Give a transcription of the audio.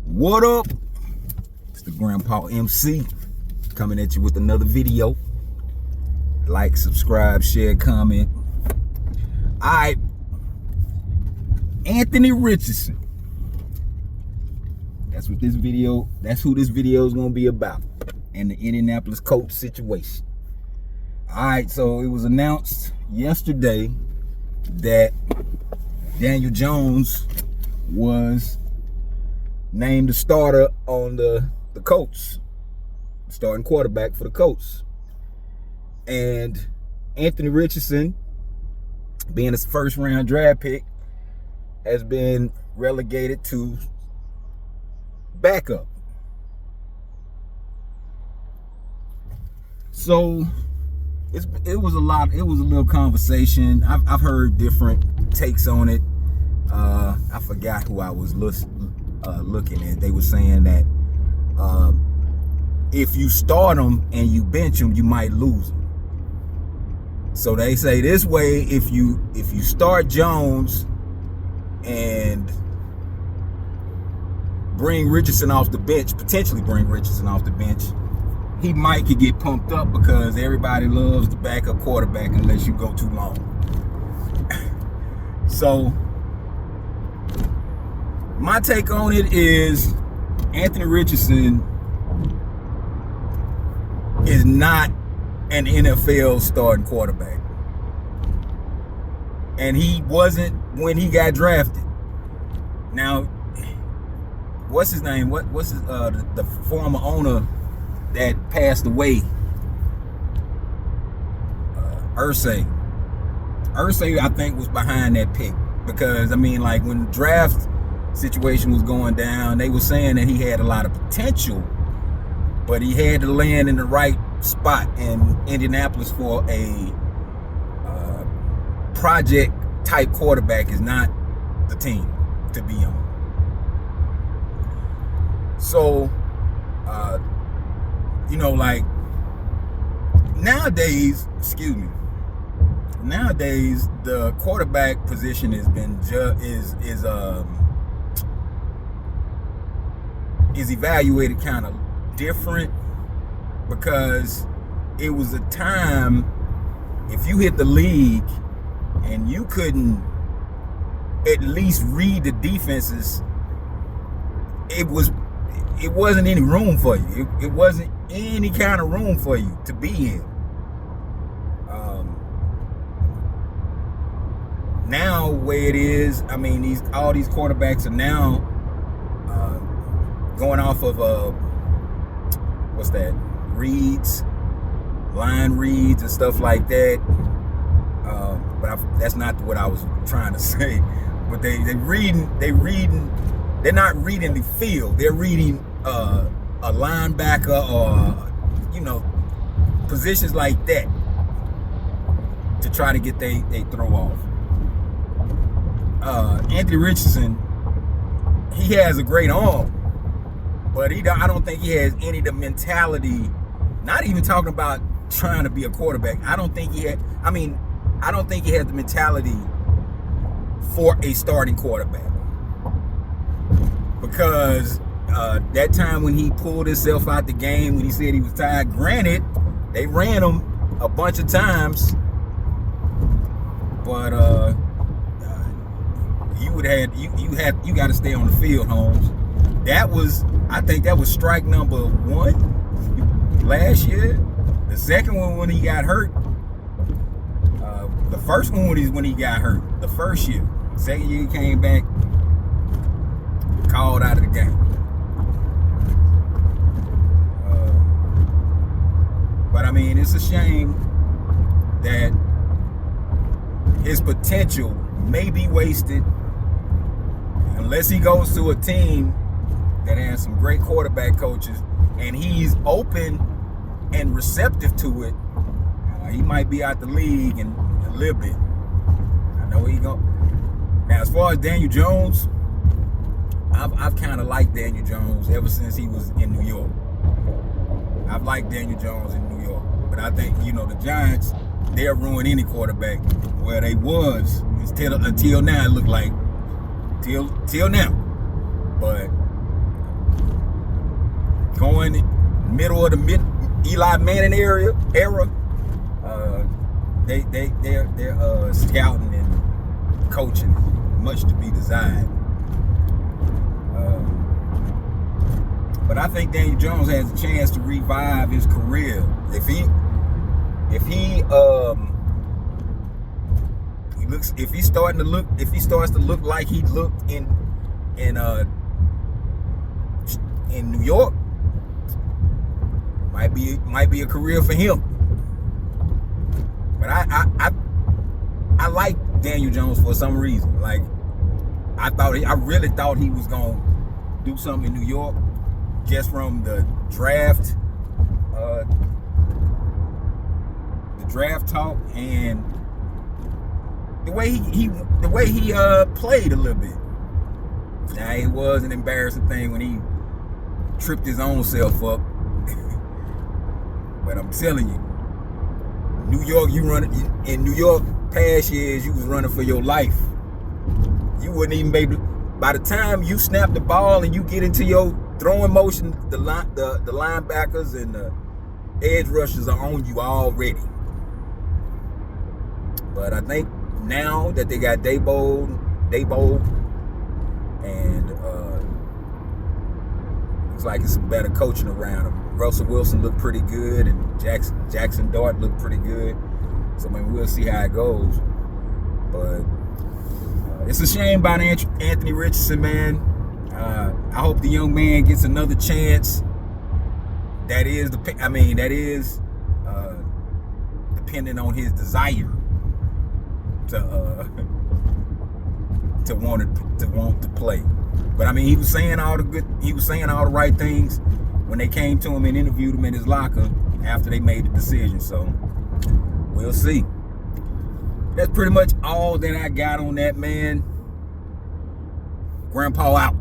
What up? It's the Grandpa MC coming at you with another video. Like, subscribe, share, comment. Alright, Anthony Richardson. That's who this video is gonna be about. And the Indianapolis Colts situation. Alright, so it was announced yesterday that Daniel Jones was named the starter on the Colts, starting quarterback for the Colts. And Anthony Richardson, being his first round draft pick, has been relegated to backup. So it was a little conversation. I've heard different takes on it. I forgot who I was looking at. They were saying that if you start them and you bench them, you might lose them. So they say this way: if you start Jones and bring Richardson off the bench, potentially bring Richardson off the bench, he might could get pumped up because everybody loves the backup quarterback unless you go too long. So my take on it is Anthony Richardson is not an NFL starting quarterback. And he wasn't when he got drafted. Now, what's his name? What's his the former owner that passed away? Irsay, I think, was behind that pick. Because I mean, like, when the draft situation was going down, they were saying that he had a lot of potential, but he had to land in the right spot in Indianapolis for a project type quarterback is not the team to be on. So like nowadays the quarterback position has been is evaluated kind of different, because it was a time, if you hit the league and you couldn't at least read the defenses, it wasn't any room for you. It wasn't any kind of room for you to be in. Now, where it is, I mean, all these quarterbacks are now going off of line reads and stuff like that. But that's not what I was trying to say. But they're not reading the field. They're reading a linebacker or positions like that to try to get they throw off. Anthony Richardson, he has a great arm, but I don't think he has any of the mentality. Not even talking about trying to be a quarterback. I don't think he has the mentality for a starting quarterback. Because that time when he pulled himself out the game, when he said he was tired, granted, they ran him a bunch of times, but you got to stay on the field, Holmes. I think that was strike number 1 last year. The second one when he got hurt. The first one was when he got hurt. The first year. Second year he came back, called out of the game. But I mean, it's a shame that his potential may be wasted unless he goes to a team that has some great quarterback coaches and he's open and receptive to it. He might be out the league in a little bit. I know where he go. Now, as far as Daniel Jones, I've kind of liked Daniel Jones ever since he was in New York. I've liked Daniel Jones in New York, but I think the Giants, they'll ruin any quarterback. Where they was until now, it looked like till now. But going middle of the Eli Manning era. They're scouting and coaching, much to be desired. But I think Daniel Jones has a chance to revive his career if he starts to look like he looked in New York. Might be a career for him. But I like Daniel Jones for some reason. Like I really thought he was gonna do something in New York, just from the draft talk and the way he played a little bit. Now it was an embarrassing thing when he tripped his own self up. But I'm telling you, New York, in New York past years, you was running for your life. You wouldn't even be able to, by the time you snap the ball and you get into your throwing motion, the linebackers and the edge rushers are on you already. But I think now that they got demoted, and looks like it's some better coaching around him. Russell Wilson looked pretty good, and Jackson Dart looked pretty good. So we'll see how it goes. But it's a shame about Anthony Richardson, man. I hope the young man gets another chance. That is depending on his desire to want to play. But I mean, he was saying all the right things when they came to him and interviewed him in his locker after they made the decision. So we'll see. That's pretty much all that I got on that, man. Grandpa out.